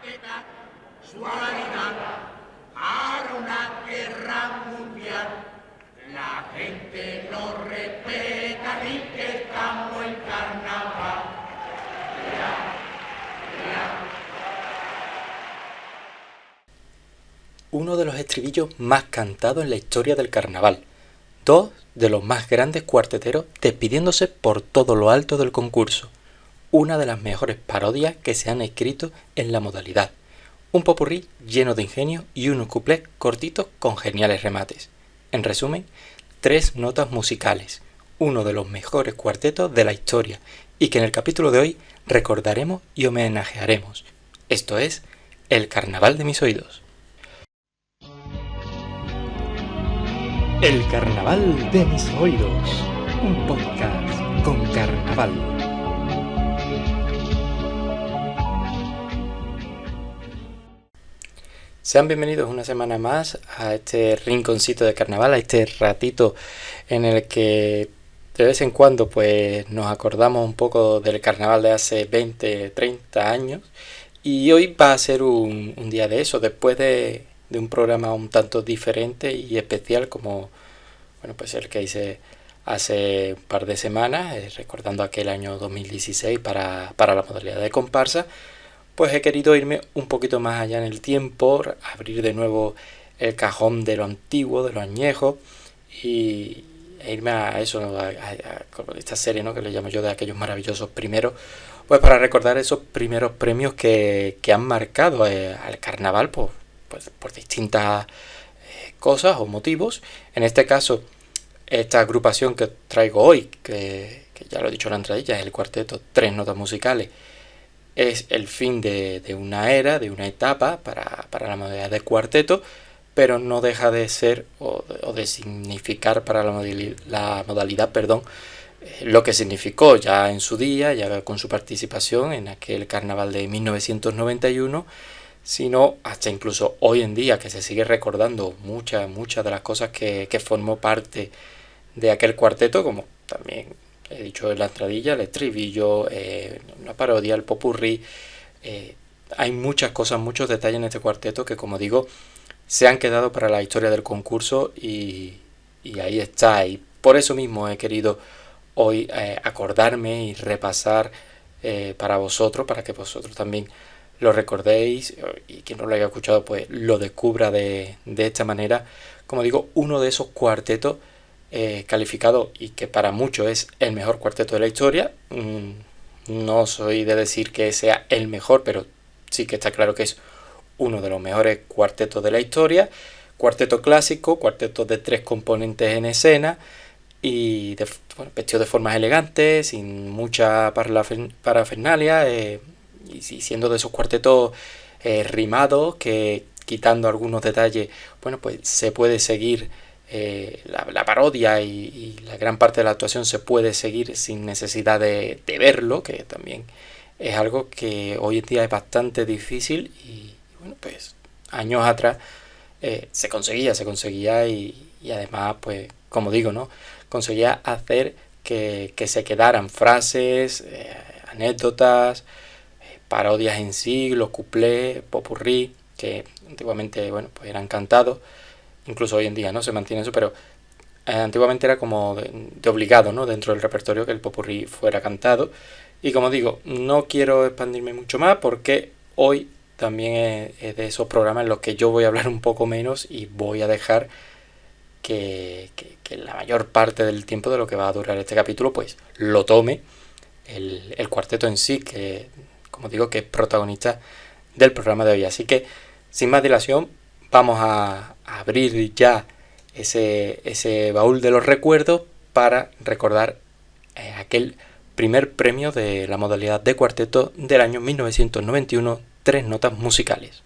majestad, suavidad, para una guerra mundial. La gente lo respeta y que estamos en carnaval. Uno de los estribillos más cantados en la historia del carnaval. Dos de los más grandes cuarteteros despidiéndose por todo lo alto del concurso. Una de las mejores parodias que se han escrito en la modalidad. Un popurrí lleno de ingenio y unos cuplés cortitos con geniales remates. En resumen, 3 notas musicales. Uno de los mejores cuartetos de la historia y que en el capítulo de hoy recordaremos y homenajearemos. Esto es El Carnaval de mis oídos. El Carnaval de mis oídos, un podcast con carnaval. Sean bienvenidos una semana más a este rinconcito de carnaval, a este ratito en el que de vez en cuando pues nos acordamos un poco del carnaval de hace 20, 30 años y hoy va a ser un día de eso, después de un programa un tanto diferente y especial como pues el que hice hace un par de semanas, recordando aquel año 2016 para la modalidad de comparsa. Pues he querido irme un poquito más allá en el tiempo, abrir de nuevo el cajón de lo antiguo, de lo añejo e irme a eso, a esta serie, ¿no?, que le llamo yo, de aquellos maravillosos primeros, pues para recordar esos primeros premios que han marcado al carnaval pues por distintas cosas o motivos. En este caso, esta agrupación que traigo hoy, que ya lo he dicho en la entradilla, es el cuarteto Tres Notas Musicales, es el fin de una era, de una etapa para la modalidad de cuarteto, pero no deja de ser o de significar para la modalidad, lo que significó ya en su día, ya con su participación en aquel carnaval de 1991, sino hasta incluso hoy en día, que se sigue recordando muchas de las cosas que formó parte de aquel cuarteto, como también he dicho en la entradilla, el estribillo, una parodia, el popurrí. Hay muchas cosas, muchos detalles en este cuarteto que, como digo, se han quedado para la historia del concurso y ahí está. Y por eso mismo he querido hoy acordarme y repasar para vosotros, para que vosotros también lo recordéis y quien no lo haya escuchado pues lo descubra de esta manera. Como digo, uno de esos cuartetos calificado y que para muchos es el mejor cuarteto de la historia. No soy de decir que sea el mejor, pero sí que está claro que es uno de los mejores cuartetos de la historia. Cuarteto clásico, cuarteto de 3 componentes en escena y vestido de formas elegantes, sin mucha parafernalia, y siendo de esos cuartetos rimados que, quitando algunos detalles, pues se puede seguir la parodia y la gran parte de la actuación se puede seguir sin necesidad de verlo, que también es algo que hoy en día es bastante difícil y pues años atrás se conseguía y además, pues como digo, ¿no?, conseguía hacer que se quedaran frases, anécdotas, parodias en sí, los cuplés, popurrí, que antiguamente pues eran cantados. Incluso hoy en día no se mantiene eso, pero antiguamente era como de obligado, ¿no?, dentro del repertorio, que el popurrí fuera cantado. Y como digo, no quiero expandirme mucho más porque hoy también es de esos programas en los que yo voy a hablar un poco menos y voy a dejar que la mayor parte del tiempo de lo que va a durar este capítulo pues lo tome el cuarteto en sí, que como digo que es protagonista del programa de hoy. Así que sin más dilación vamos a abrir ya ese baúl de los recuerdos para recordar aquel primer premio de la modalidad de cuarteto del año 1991, Tres Notas Musicales.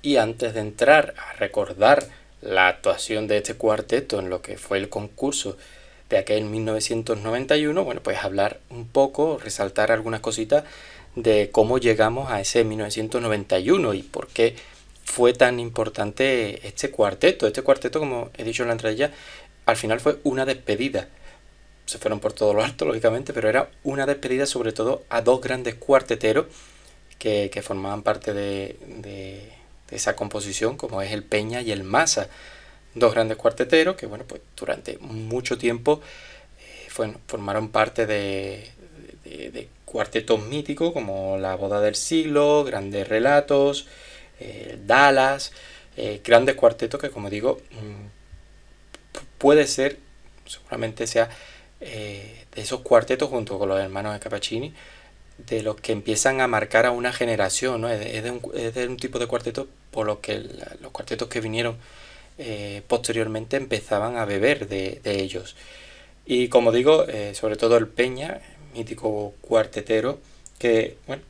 Y antes de entrar a recordar la actuación de este cuarteto en lo que fue el concurso de aquel 1991, bueno, pues hablar un poco, resaltar algunas cositas de cómo llegamos a ese 1991 y por qué fue tan importante este cuarteto. Este cuarteto, como he dicho en la entrada, al final fue una despedida. Se fueron por todo lo alto, lógicamente, pero era una despedida sobre todo a dos grandes cuarteteros que formaban parte de esa composición, como es el Peña y el Masa. Dos grandes cuarteteros que, bueno, pues durante mucho tiempo formaron parte de cuartetos míticos como La Boda del Siglo, Grandes Relatos, Dallas, grandes cuartetos que, como digo, puede ser, seguramente sea de esos cuartetos junto con los hermanos de Cappuccini, de los que empiezan a marcar a una generación, ¿no? Es de un tipo de cuarteto por los que los cuartetos que vinieron posteriormente empezaban a beber de ellos. Y como digo, sobre todo el Peña, mítico cuartetero, que, bueno,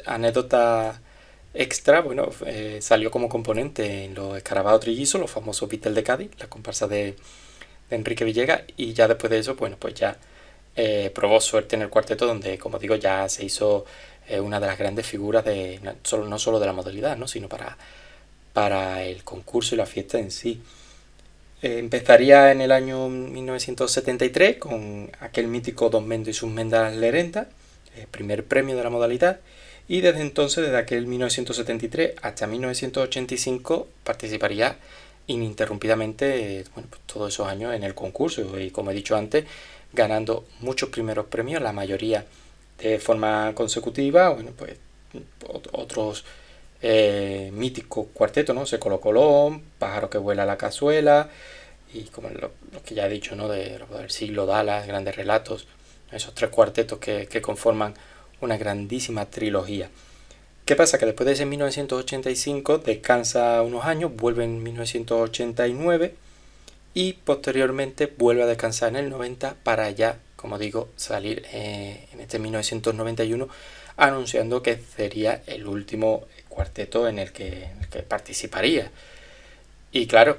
anécdota extra, bueno, salió como componente en los Escarabajo Trillizo, los famosos Beatles de Cádiz, la comparsa de Enrique Villegas, y ya después de eso, bueno, pues ya probó suerte en el cuarteto, donde, como digo, ya se hizo una de las grandes figuras no solo de la modalidad, ¿no? Sino para el concurso y la fiesta en sí. Empezaría en el año 1973 con aquel mítico Don Mendo y sus Mendas Lerenda, primer premio de la modalidad, y desde entonces, desde aquel 1973 hasta 1985, participaría ininterrumpidamente, bueno, pues todos esos años en el concurso, y como he dicho antes, ganando muchos primeros premios, la mayoría de forma consecutiva. Bueno, pues otros míticos cuartetos, ¿no? Seco Colón, Pájaro que vuela a la cazuela, y como lo que ya he dicho, ¿no? Del Siglo, Dallas, Grandes Relatos, esos tres cuartetos que conforman una grandísima trilogía. ¿Qué pasa? Que después de ese 1985 descansa unos años, vuelve en 1989 y posteriormente vuelve a descansar en el 90 para ya, como digo, salir en este 1991 anunciando que sería el último cuarteto en el que participaría. Y claro,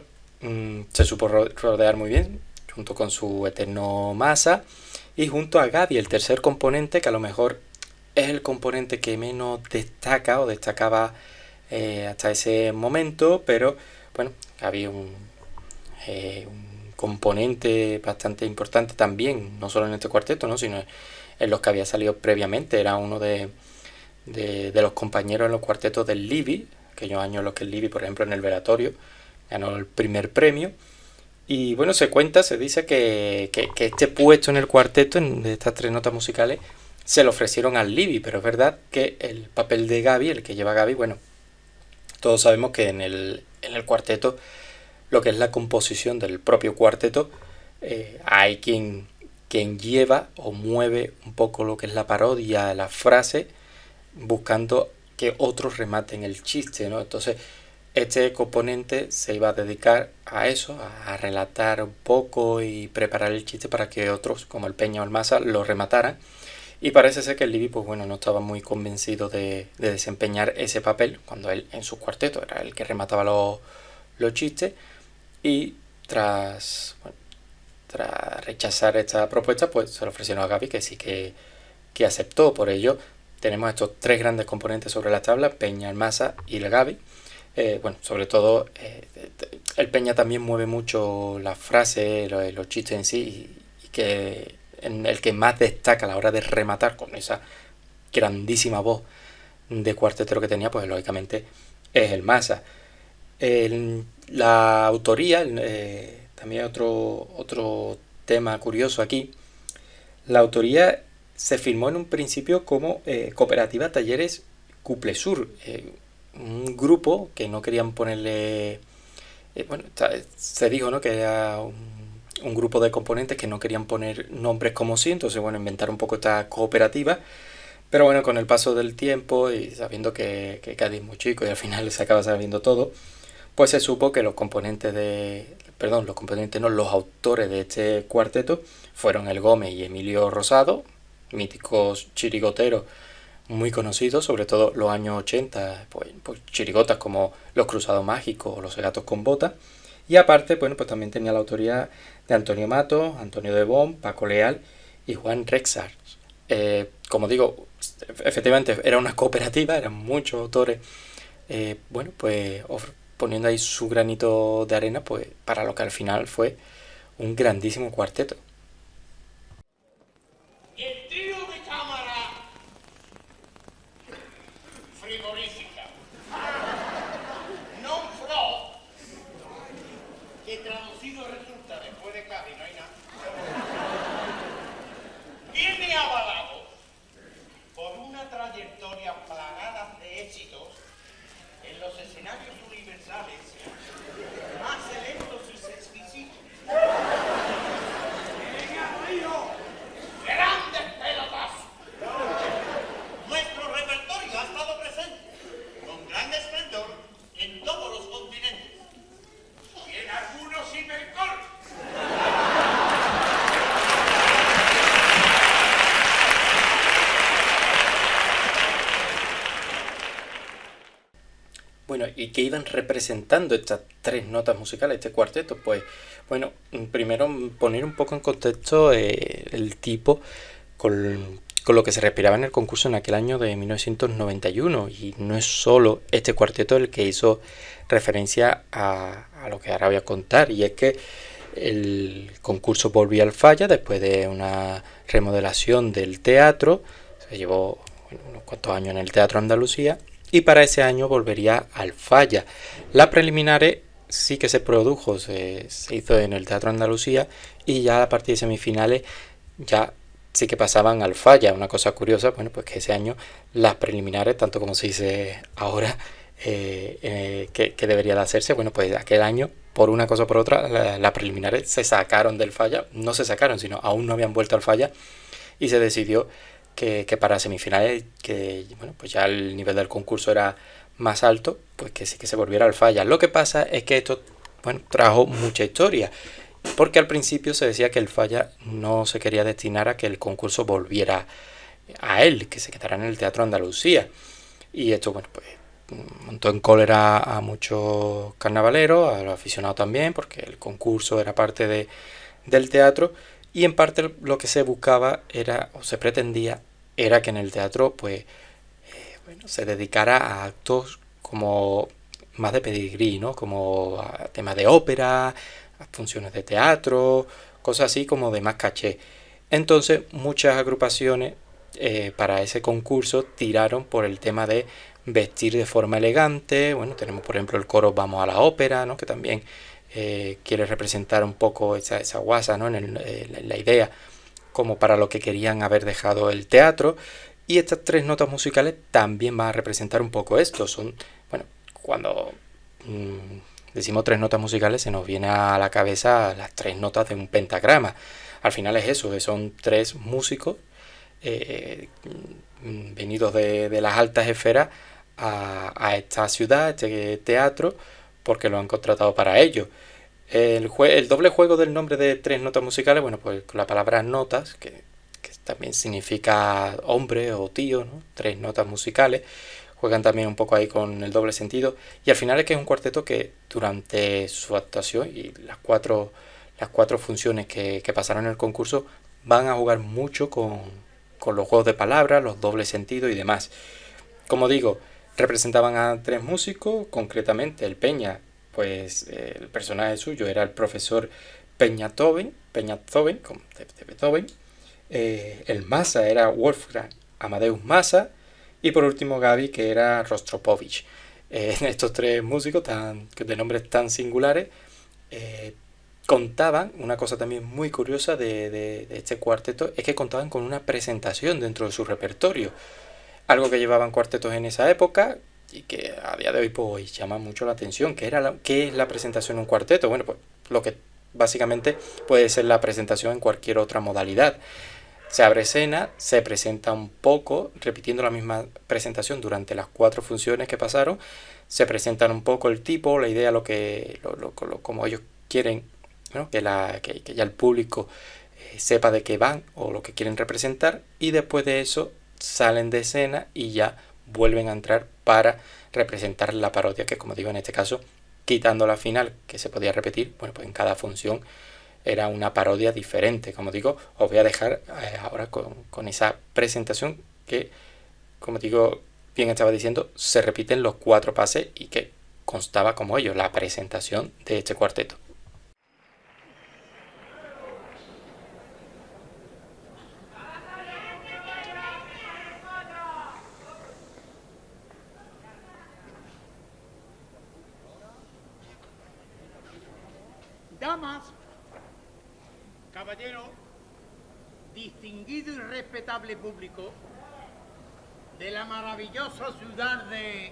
se supo rodear muy bien, junto con su eterno Masa y junto a Gaby, el tercer componente, que a lo mejor es el componente que menos destaca o destacaba hasta ese momento, pero bueno, Gaby un componente bastante importante también, no solo en este cuarteto, ¿no? Sino en los que había salido previamente. Era uno de los compañeros en los cuartetos del Libby, aquellos años en los que el Libby, por ejemplo, en el velatorio, ganó el primer premio. Y bueno, se dice que este puesto en el cuarteto, de estas tres notas musicales, se lo ofrecieron al Libby, pero es verdad que el papel de Gaby, el que lleva Gaby, bueno, todos sabemos que en el cuarteto, lo que es la composición del propio cuarteto, hay quien lleva o mueve un poco lo que es la parodia, la frase, buscando que otros rematen el chiste, ¿no? Entonces, este componente se iba a dedicar a eso, a relatar un poco y preparar el chiste para que otros, como el Peña o el Masa, lo remataran. Y parece ser que el Libby, pues bueno, no estaba muy convencido de desempeñar ese papel, cuando él en su cuarteto era el que remataba los chistes. Y tras rechazar esta propuesta, pues se lo ofrecieron a Gaby, que sí que aceptó. Por ello, tenemos estos tres grandes componentes sobre la tabla: Peña, el Masa y el Gaby. Bueno, sobre todo el Peña también mueve mucho la frase, los chistes en sí, y que en el que más destaca a la hora de rematar con esa grandísima voz de cuartetero que tenía, pues lógicamente es el Masa. La autoría, también otro tema curioso aquí, la autoría se firmó en un principio como Cooperativa Talleres Cuplesur, un grupo que no querían ponerle, bueno, se dijo, ¿no?, que era un grupo de componentes que no querían poner nombres como sí, entonces bueno, inventaron un poco esta cooperativa, pero bueno, con el paso del tiempo y sabiendo que Cádiz es muy chico y al final se acaba sabiendo todo, pues se supo que los autores de este cuarteto fueron el Gómez y Emilio Rosado, míticos chirigoteros muy conocidos, sobre todo los años 80, pues chirigotas como Los Cruzados Mágicos o Los Gatos con Botas. Y aparte, bueno, pues también tenía la autoría de Antonio Matos, Antonio de Bon, Paco Leal y Juan Rexart. Como digo, efectivamente era una cooperativa, eran muchos autores, pues poniendo ahí su granito de arena, pues para lo que al final fue un grandísimo cuarteto. El trío de cámara frigorífica non flow, que traducido resulta después de Cádiz no hay nada, viene avalado por una trayectoria plagada de éxitos en los escenarios universales más selectos y exquisitos. ¡Grandes pelotazos! Nuestro repertorio ha estado presente con gran esplendor en todos los continentes. Y en algunos hipercor. Bueno, ¿y qué iban representando estas tres notas musicales, este cuarteto? Pues, bueno, primero poner un poco en contexto el tipo con lo que se respiraba en el concurso en aquel año de 1991. Y no es solo este cuarteto el que hizo referencia a lo que ahora voy a contar, y es que el concurso volvió al Falla después de una remodelación del teatro. Se llevó unos cuantos años en el Teatro Andalucía, y para ese año volvería al Falla. Las preliminares sí que se produjo, se hizo en el Teatro Andalucía, y ya a partir de semifinales ya sí que pasaban al Falla. Una cosa curiosa, bueno, pues que ese año las preliminares, tanto como se dice ahora, que debería de hacerse, bueno, pues aquel año, por una cosa o por otra, las preliminares se sacaron del Falla, no se sacaron, sino aún no habían vuelto al Falla, y se decidió que para semifinales, que bueno, pues ya el nivel del concurso era más alto, pues que sí que se volviera al Falla. Lo que pasa es que esto, bueno, trajo mucha historia, porque al principio se decía que el Falla no se quería destinar a que el concurso volviera a él, que se quedara en el Teatro Andalucía. Y esto, bueno, pues montó en cólera a muchos carnavaleros, a los aficionados también, porque el concurso era parte del teatro, y en parte lo que se buscaba era, o se pretendía, era que en el teatro pues se dedicara a actos como más de pedigrí, ¿no? Como a temas de ópera, a funciones de teatro, cosas así como de más caché. Entonces muchas agrupaciones para ese concurso tiraron por el tema de vestir de forma elegante. Bueno, tenemos por ejemplo el coro Vamos a la Ópera, ¿no? Que también quiere representar un poco esa guasa, ¿no? En la idea, como para lo que querían haber dejado el teatro. Y estas tres notas musicales también van a representar un poco esto. Son, bueno, cuando decimos tres notas musicales se nos viene a la cabeza las tres notas de un pentagrama. Al final es eso, son tres músicos venidos de las altas esferas a esta ciudad, a este teatro, porque lo han contratado para ello. El doble juego del nombre de tres notas musicales, bueno, pues con la palabra notas, que también significa hombre o tío, ¿no? Tres notas musicales, juegan también un poco ahí con el doble sentido, y al final es que es un cuarteto que durante su actuación y las cuatro funciones que pasaron en el concurso van a jugar mucho con los juegos de palabras, los dobles sentidos y demás. Como digo, representaban a tres músicos, concretamente el Peña, pues el personaje suyo era el profesor Peñatoven, de Beethoven. El Massa era Wolfgang Amadeus Massa, y por último Gaby, que era Rostropovich. Estos tres músicos de nombres tan singulares contaban, una cosa también muy curiosa de este cuarteto, es que contaban con una presentación dentro de su repertorio, algo que llevaban cuartetos en esa época y que a día de hoy pues llama mucho la atención. ¿Qué es la presentación en un cuarteto? Bueno, pues lo que básicamente puede ser la presentación en cualquier otra modalidad. Se abre escena, se presenta un poco, repitiendo la misma presentación durante las cuatro funciones que pasaron. Se presentan un poco el tipo, la idea, como ellos quieren, ¿no? que ya el público sepa de qué van o lo que quieren representar, y después de eso salen de escena y ya vuelven a entrar para representar la parodia, que como digo en este caso, quitando la final, que se podía repetir, bueno, pues en cada función era una parodia diferente. Como digo, os voy a dejar ahora con esa presentación que, como digo, bien estaba diciendo, se repiten los 4 pases y que constaba como ello, la presentación de este cuarteto. Damas, caballero, distinguido y respetable público de la maravillosa ciudad de...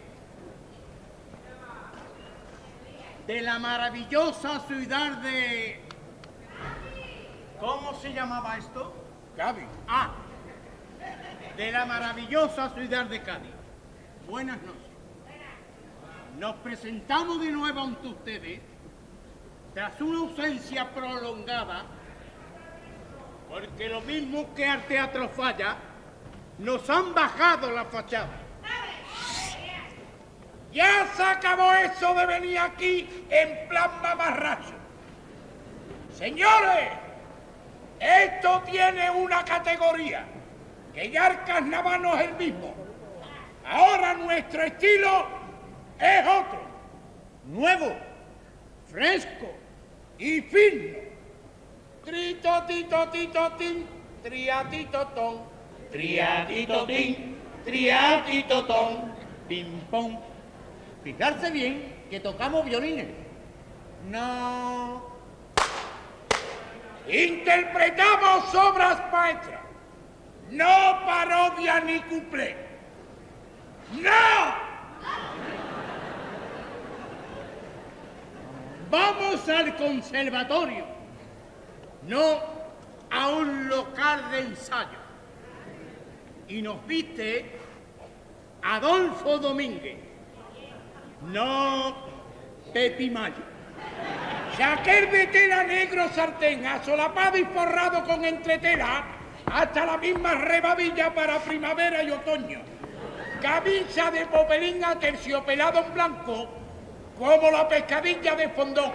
¿Cómo se llamaba esto? Cádiz. Ah, de la maravillosa ciudad de Cádiz. Buenas noches. Nos presentamos de nuevo ante ustedes tras una ausencia prolongada, porque lo mismo que al Teatro Falla, nos han bajado la fachada. Ya se acabó eso de venir aquí en plan mamarracho. Señores, esto tiene una categoría, que ya el carnaval no es el mismo. Ahora nuestro estilo es otro, nuevo, fresco y fino. Trito, tito, tito, tin, triatito, ton, triatito, tin, triatito, ton, pim, pom. Fijarse bien que tocamos violines. No. Interpretamos obras maestras, no parodia ni cuplé. ¡No! Vamos al conservatorio, no a un local de ensayo. Y nos viste Adolfo Domínguez, no Pepi Mayo. Chaquer de tela negro sartén, asolapado y forrado con entretela, hasta la misma rebabilla para primavera y otoño. Camisa de popelín aterciopelado en blanco, como la pescadilla de fondón.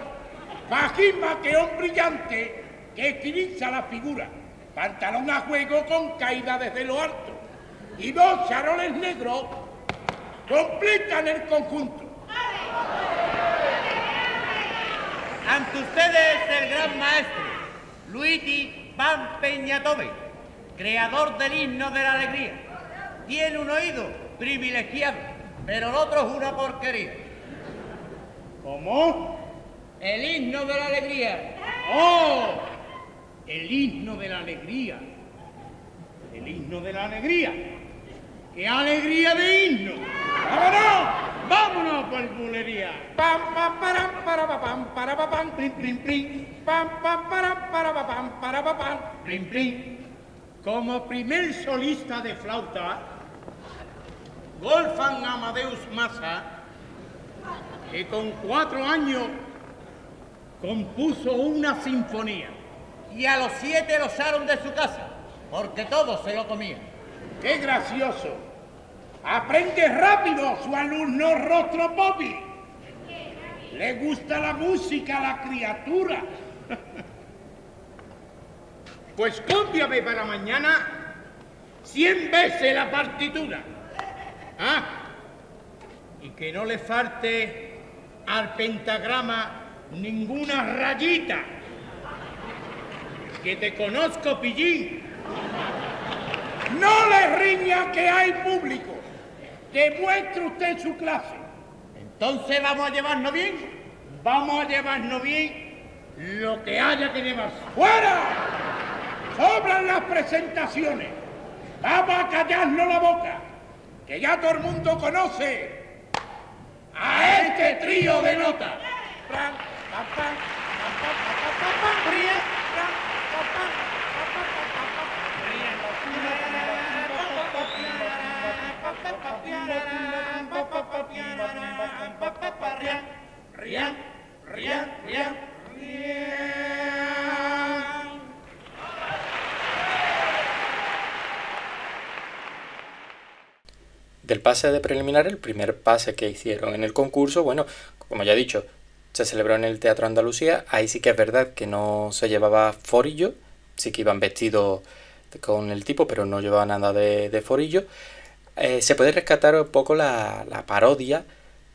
Fajín maqueón brillante que estiliza la figura. Pantalón a juego con caída desde lo alto. Y 2 charoles negros completan el conjunto. Ante ustedes el gran maestro, Luigi Van Peñatobe, creador del himno de la alegría. Tiene un oído privilegiado, pero el otro es una porquería. ¿Cómo? El himno de la alegría. ¡Oh! El himno de la alegría. El himno de la alegría. ¡Qué alegría de himno! ¡Vámonos! ¡Vámonos por bulería! Pam pam param para pam plim plim plim. Pam pam param para pam plim plim. Como primer solista de flauta, Wolfgang Amadeus Massa, que con 4 años compuso una sinfonía. Y a los 7 lo echaron de su casa, porque todos se lo comían. ¡Qué gracioso! Aprende rápido su alumno Rostro Bobby. Le gusta la música a la criatura. Pues cópiame para mañana 100 veces la partitura. Ah, y que no le falte al pentagrama ninguna rayita. Que te conozco, pillín. No le riña que hay público. Demuestre usted su clase. Entonces vamos a llevarnos bien. Vamos a llevarnos bien lo que haya que llevarse. ¡Fuera! Sobran las presentaciones. Vamos a callarnos la boca, que ya todo el mundo conoce a este trío de notas. Rian, rian, rian, rian. Del pase de preliminar, el primer pase que hicieron en el concurso, bueno, como ya he dicho, se celebró en el Teatro Andalucía. Ahí sí que es verdad que no se llevaba forillo, sí que iban vestidos con el tipo, pero no llevaba nada de forillo. Se puede rescatar un poco la parodia,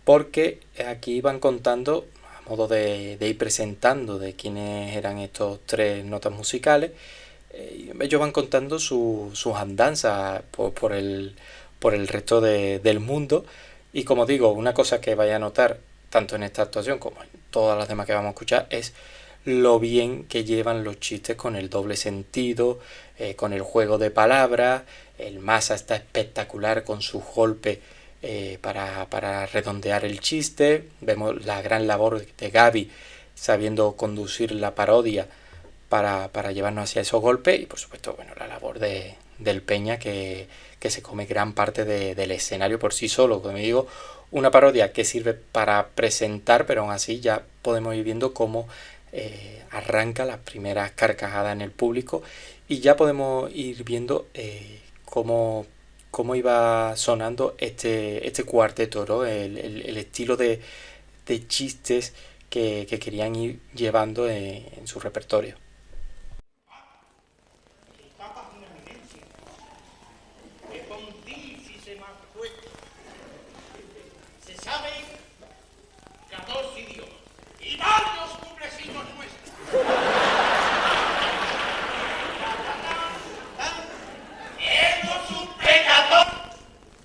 porque aquí iban contando, a modo de ir presentando de quiénes eran estos tres notas musicales, ellos van contando sus andanzas por el resto del mundo. Y como digo, una cosa que vaya a notar tanto en esta actuación como en todas las demás que vamos a escuchar es lo bien que llevan los chistes con el doble sentido, con el juego de palabras. El Masa está espectacular con sus golpes para redondear el chiste. Vemos la gran labor de Gaby sabiendo conducir la parodia para llevarnos hacia esos golpes, y por supuesto, bueno, la labor del Peña que se come gran parte del escenario por sí solo. Como digo, una parodia que sirve para presentar, pero aún así ya podemos ir viendo cómo arranca las primeras carcajadas en el público, y ya podemos ir viendo cómo iba sonando este cuarteto, ¿no? El estilo de chistes que querían ir llevando en su repertorio. Se sabe 14 idiomas y varios cumpleaños nuestros. Esto es un pecador,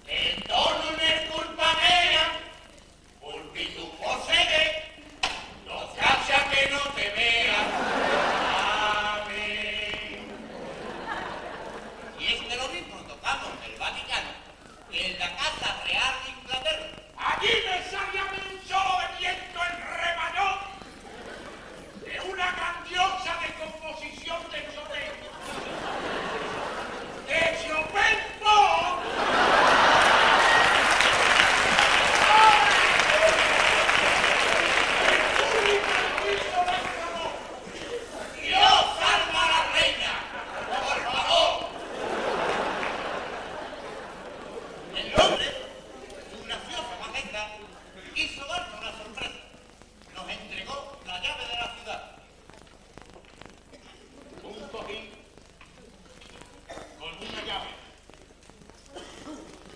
esto no es culpa mía, porque tú posees los gracias que no te vean. Amén. Y es que lo mismo tocamos en el Vaticano que en la Casa Real de Inglaterra. Allí me salía un solo de viento en rebañón de una grandiosa descomposición de Chopin. ¡De Chopin no! ¡Dios salva a la reina! ¡Por favor! El hombre, su graciosa majestad, quiso darnos una sorpresa. Nos entregó la llave de la ciudad. Un cojín con una llave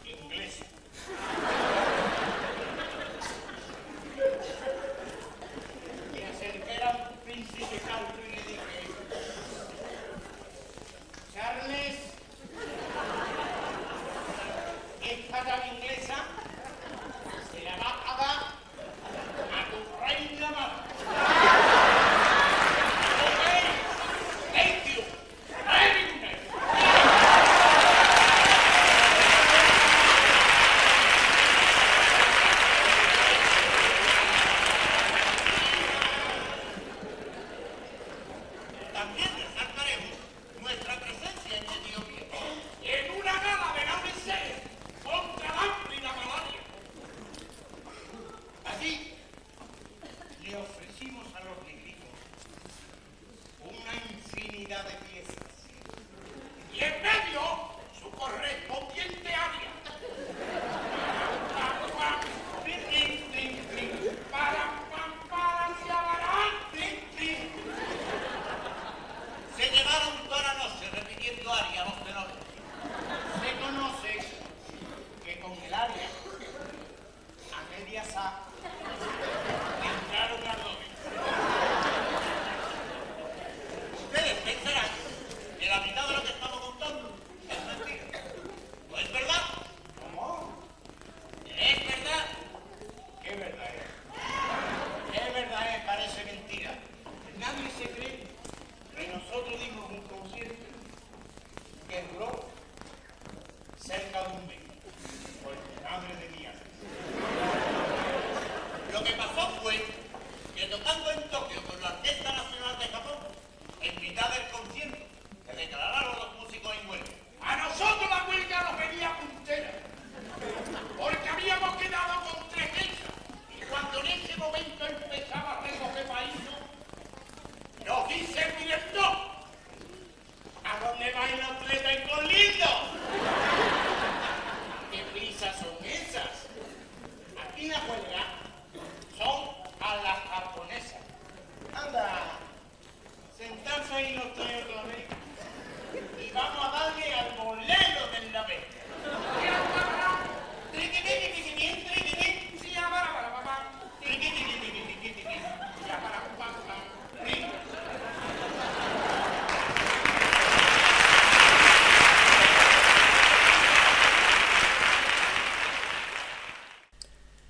inglesa. Me acerqué al príncipe Carlos y le dije: Charles, esta llave inglesa se la va a dar a tu reina madre. Ok, thank you, very good. También resaltaremos nuestra presencia en Etiopía, en una gala de la ONG contra el hambre y la malaria. Allí le ofrecimos a los negritos una infinidad de piezas y en medio su correspondiente área. Pam, pam, tin, tin, tin, tin. Param, pam, param, yabarán, tin, tin. Se llevaron toda la noche repitiendo aria los tenores. Se conoce que con el aria a media sa entraron a doble. Ustedes pensarán que la mitad de lo que estamos contando es mentira. ¿No es verdad? ¿Cómo? ¿Es verdad? ¿Qué verdad es? ¿Qué verdad es? Parece mentira. Nadie se cree que nosotros dimos un concierto que duró cerca de un mes. Por madre de mía. Lo que pasó fue que tocando en Tokio con la Orquesta Nacional de Japón, en mitad del concierto, se declararon los músicos en huelga. A nosotros la huelga nos venía puntera, porque habíamos quedado con 3 mesas, y cuando en ese momento empezaba a recoger país, nos dice el director: ¿a dónde va el atleta y con lindo? ¿Qué prisas son esas? Aquí la huelga son a las ahí los tres otra vez. Y vamos a darle al bolero del la vez. Triqui-tiqui-tiqui-tiqui, triqui-tiqui. Sí, ya, para, papá. Triqui-tiqui-tiqui-tiqui-tiqui. Ya, para, papá.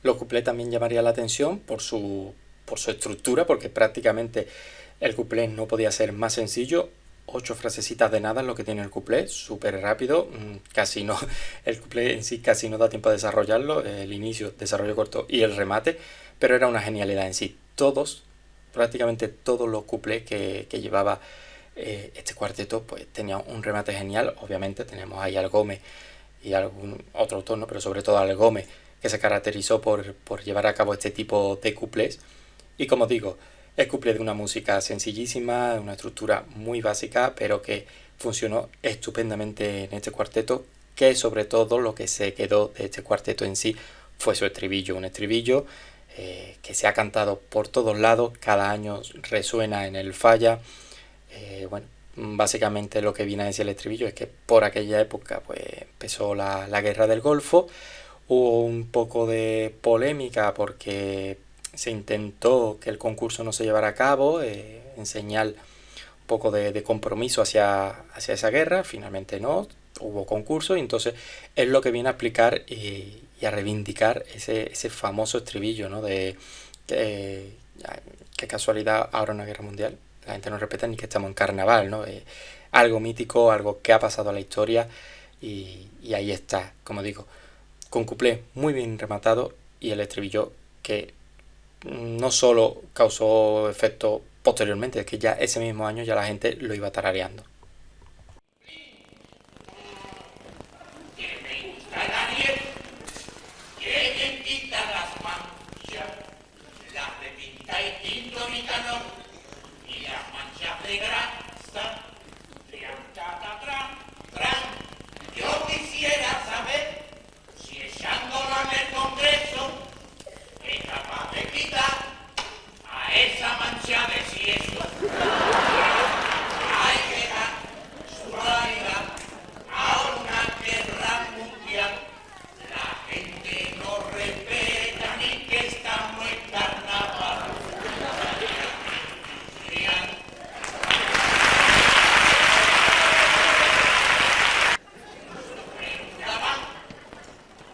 Los cuplés también llamaría la atención por su estructura, porque prácticamente el cuplé no podía ser más sencillo. 8 frasecitas de nada es lo que tiene el cuplé, súper rápido, casi no, el cuplé en sí casi no da tiempo a desarrollarlo, el inicio, desarrollo corto y el remate, pero era una genialidad en sí. Prácticamente todos los cuplés que llevaba este cuarteto, pues tenía un remate genial. Obviamente tenemos ahí al Gómez y algún otro autor, ¿no? Pero sobre todo al Gómez, que se caracterizó por llevar a cabo este tipo de cuplés. Y como digo, el cuplé de una música sencillísima, de una estructura muy básica, pero que funcionó estupendamente en este cuarteto, que sobre todo lo que se quedó de este cuarteto en sí fue su estribillo, un estribillo que se ha cantado por todos lados, cada año resuena en el Falla. Bueno, básicamente lo que viene a decir el estribillo es que por aquella época pues empezó la guerra del Golfo. Hubo un poco de polémica porque se intentó que el concurso no se llevara a cabo, en señal un poco de compromiso hacia esa guerra. Finalmente no, hubo concurso, y entonces es lo que viene a explicar y a reivindicar ese famoso estribillo, ¿no? De qué casualidad, ahora en una guerra mundial la gente no respeta ni que estamos en carnaval, ¿no? Algo mítico, algo que ha pasado a la historia, y ahí está, como digo, con cuplé muy bien rematado y el estribillo que no solo causó efecto posteriormente, es que ya ese mismo año ya la gente lo iba tarareando. Que me gusta la nieve, que me quita las manchas, las de tinta y tinto y calor, y las manchas de grasa, tran. Yo quisiera saber si echándola en el Congreso es capaz de quitar a esa mancha de sieso. Hay que dar su realidad a una guerra mundial. La gente no respeta ni que estamos en carnaval.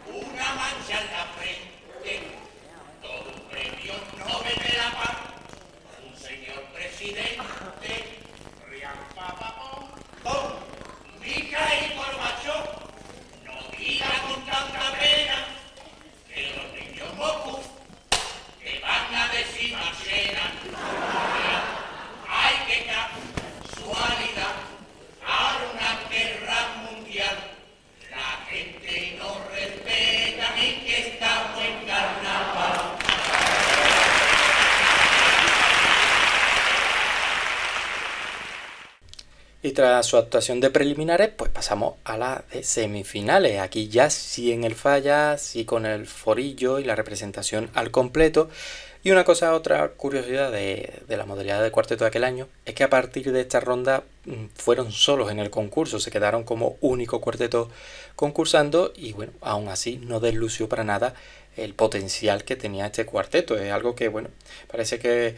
Una mancha en la frente, todo un premio Nobel de la Paz, un señor presidente, Mikhail Gorbachev, no diga con tanta pena que los niños mocos que van a decir Marchena. Hay que casualidad a una guerra mundial. La gente no respeta ni que estamos en carnaval. Y tras su actuación de preliminares, pues pasamos a la de semifinales. Aquí ya sí en el Falla, sí con el forillo y la representación al completo. Y otra curiosidad de la modalidad de cuarteto de aquel año es que a partir de esta ronda fueron solos en el concurso, se quedaron como único cuarteto concursando, y bueno, aún así no deslució para nada el potencial que tenía este cuarteto. Es algo que, bueno, parece que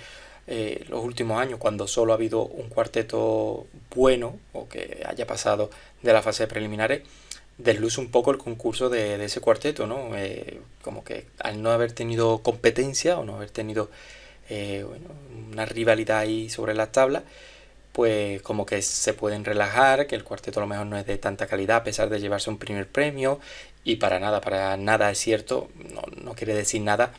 los últimos años, cuando solo ha habido un cuarteto bueno o que haya pasado de la fase de preliminares, desluce un poco el concurso de ese cuarteto, ¿no? Como que al no haber tenido competencia o no haber tenido una rivalidad ahí sobre las tablas, pues como que se pueden relajar, que el cuarteto a lo mejor no es de tanta calidad a pesar de llevarse un primer premio, y para nada es cierto, no quiere decir nada,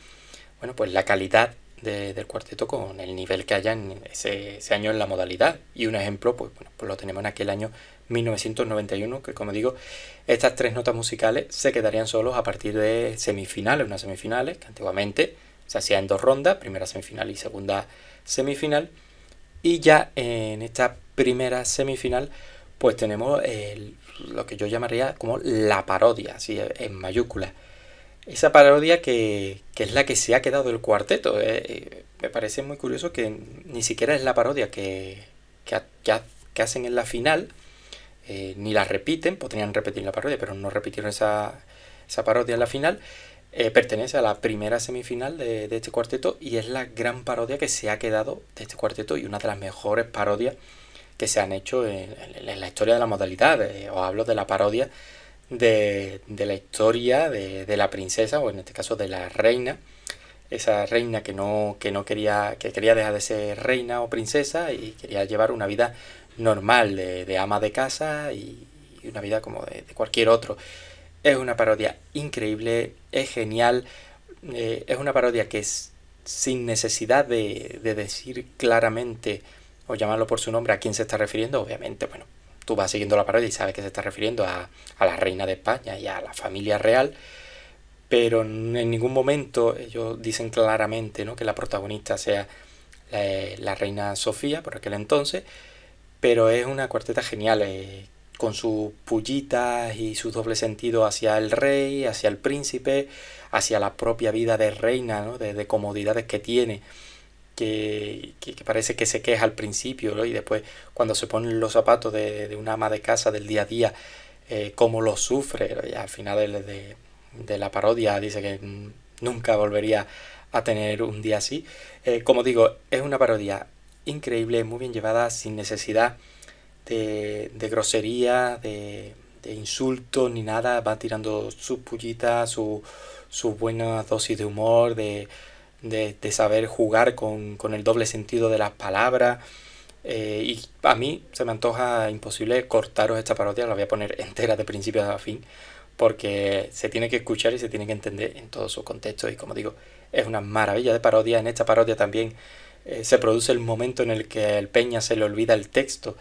bueno, pues la calidad del cuarteto con el nivel que haya en ese año en la modalidad. Y un ejemplo, pues lo tenemos en aquel año 1991, que como digo, estas tres notas musicales se quedarían solos a partir de semifinales, unas semifinales que antiguamente se hacía en 2 rondas, primera semifinal y segunda semifinal, y ya en esta primera semifinal pues tenemos lo que yo llamaría como la parodia, así en mayúsculas. Esa parodia que es la que se ha quedado del cuarteto. Me parece muy curioso que ni siquiera es la parodia que que hacen en la final, ni la repiten, podrían repetir la parodia, pero no repitieron esa parodia en la final. Pertenece a la primera semifinal de este cuarteto y es la gran parodia que se ha quedado de este cuarteto y una de las mejores parodias que se han hecho en la historia de la modalidad. Os hablo de la parodia de la historia de la princesa, o en este caso de la reina, esa reina que quería dejar de ser reina o princesa y quería llevar una vida normal de ama de casa y una vida como de cualquier otro. Es una parodia increíble, es genial, es una parodia que es sin necesidad de decir claramente o llamarlo por su nombre a quién se está refiriendo. Obviamente, bueno, tú vas siguiendo la parodia y sabes que se está refiriendo a la reina de España y a la familia real, pero en ningún momento ellos dicen claramente, ¿no?, que la protagonista sea la reina Sofía por aquel entonces, pero es una cuarteta genial, con sus pullitas y su doble sentido hacia el rey, hacia el príncipe, hacia la propia vida de reina, ¿no?, de comodidades que tiene, que parece que se queja al principio, ¿no?, y después cuando se ponen los zapatos de una ama de casa del día a día, cómo lo sufre, ¿no? Y al final de la parodia dice que nunca volvería a tener un día así. Como digo, es una parodia increíble, muy bien llevada, sin necesidad de grosería, de insultos ni nada. Va tirando sus pullitas, su buena dosis de humor, de saber jugar con el doble sentido de las palabras. Y a mí se me antoja imposible cortaros esta parodia, la voy a poner entera de principio a fin, porque se tiene que escuchar y se tiene que entender en todo su contexto. Y como digo, es una maravilla de parodia. En esta parodia también se produce el momento en el que el Peña se le olvida el texto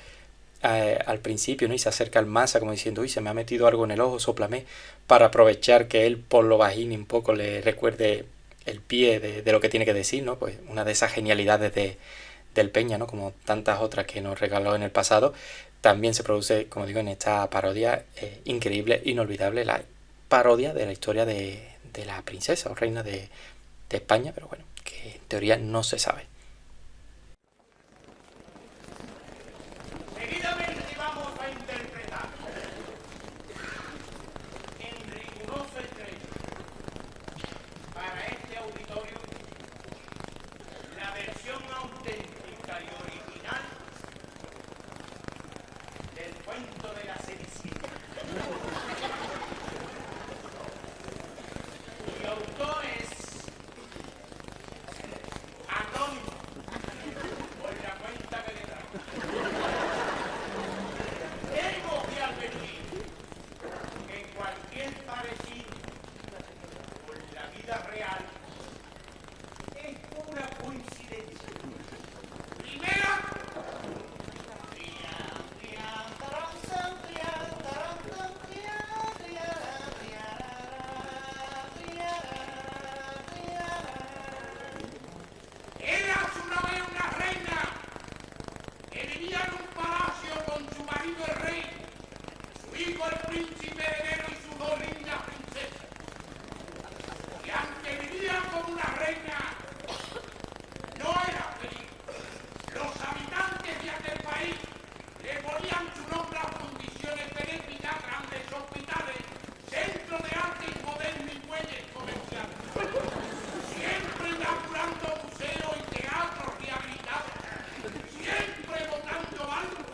al principio, ¿no?, y se acerca al Masa como diciendo: uy, se me ha metido algo en el ojo, sóplame, para aprovechar que él por lo bajín un poco le recuerde el pie de lo que tiene que decir, ¿no? Pues una de esas genialidades del Peña, ¿no?, como tantas otras que nos regaló en el pasado, también se produce, como digo, en esta parodia increíble, inolvidable, la parodia de la historia de la princesa o reina de España, pero bueno, que en teoría no se sabe. Seguidamente vamos a interpretar en riguroso estreno para este auditorio la versión auténtica y original del cuento de la Cenicienta, cuyo autor es anónimo por la cuenta que le trae. Tengo que advertir que cualquier parecido con la vida real es pura coincidencia. Primera, eras una vez una reina que vivía en un palacio con su marido el rey, su hijo el príncipe heredero y sus dos lindas princesas. Y aunque vivían como una reina, no era feliz. Los habitantes de aquel país le ponían su nombre a condiciones benéficas, grandes hospitales, centros de arte y moderno y muelles comerciales. Siempre inaugurando museos y teatros rehabilitados. Siempre votando bancos.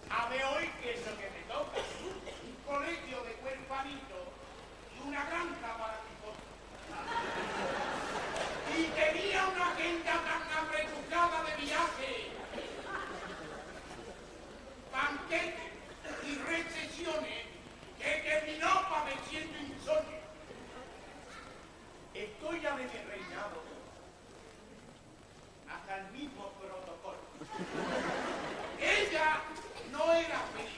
Sabe hoy qué es lo que me toca. Un colegio de huerfanitos y una granja para picotas. Y tenía una agenda tan apresurada de viaje, banquetes y recesiones que terminó padeciendo insomnio. Estoy ya de mi reinado hasta el mismo protocolo. Ella no era feliz.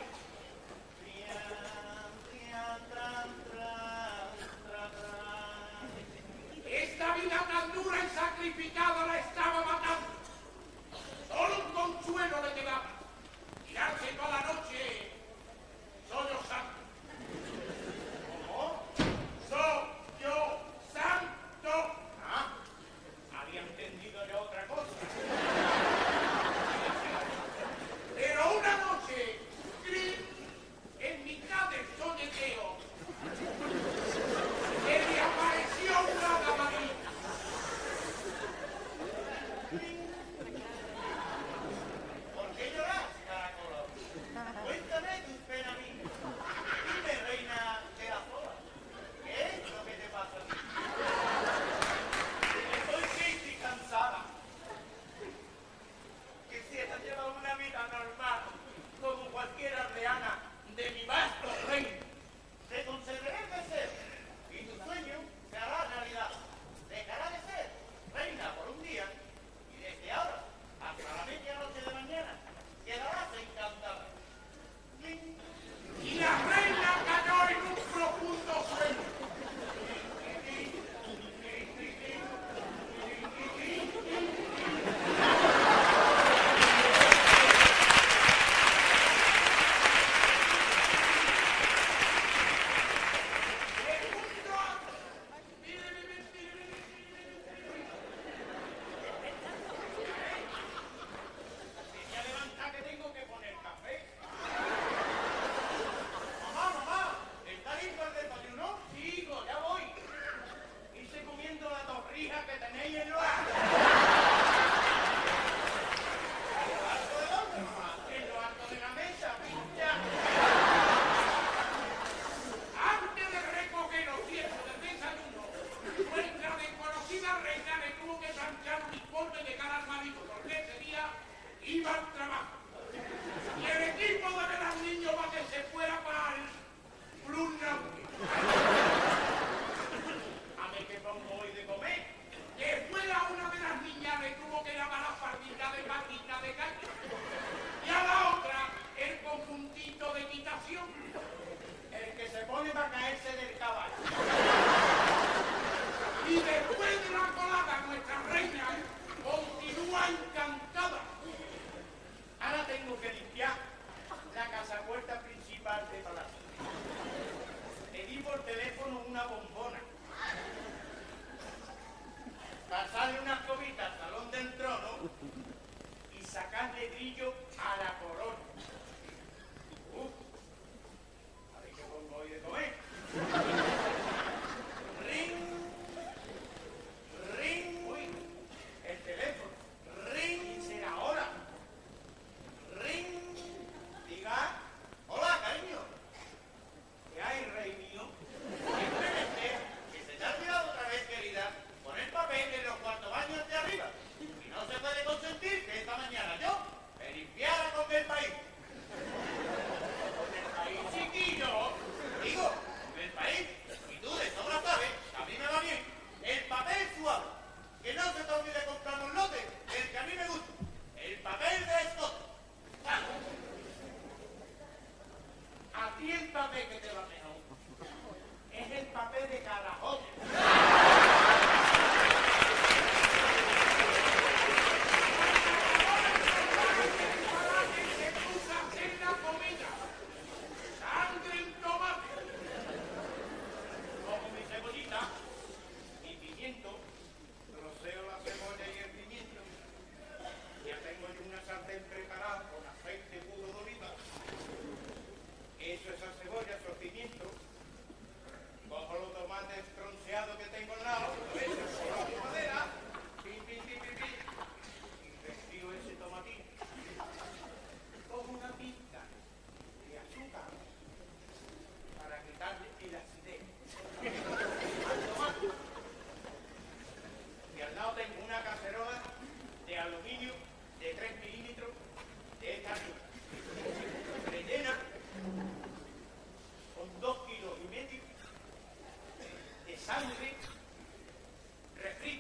Esta vida tan dura y sacrificada la estaba matando. Solo un consuelo le quedaba: ir al conjuntito de equitación. El que se pone para caerse del caballo. Y después de la colada, nuestra reina continúa encantada. Ahora tengo que limpiar la casa puerta principal de Palacio. Pedí por teléfono una bombona. Pasarle unas cobitas al salón del trono y sacarle brillo a la corona. A ver qué pongo hoy de comer. Ring, ring, uy, el teléfono. Ring, será ahora. Ring, diga, hola cariño. ¿Qué hay, rey mío? Espérate, que se te ha olvidado otra vez, querida, poner papel en los cuartos baños de arriba. Y no se puede consentir que esta mañana yo me limpiara con el país. Con el país, chiquillo. Digo, con el país. Y tú de sobra sabes, a mí me va bien. El papel suave. Que no se te olvide comprar un lote, el que a mí me gusta. El papel de Scott. A ti el papel que te va mejor es el papel de carajote. Se puso a hacer la comida. Sangre en tomate. Cojo mi cebollita, mi pimiento, troceo la cebolla y el pimiento. Ya tengo yo una sartén preparada con aceite puro de oliva. Echo esa cebolla, esos pimientos. Cojo los tomates tronceados que tengo al lado, lo echo en la madera, pim, pim, pim, pim, pim, y retiro ese tomatín. Cojo una pizca de azúcar para quitarle el acidez al tomate. Y al lado tengo una cacerola de aluminio de 3 milímetros de esta harina, rellena con 2,5 kilos de sangre refrita.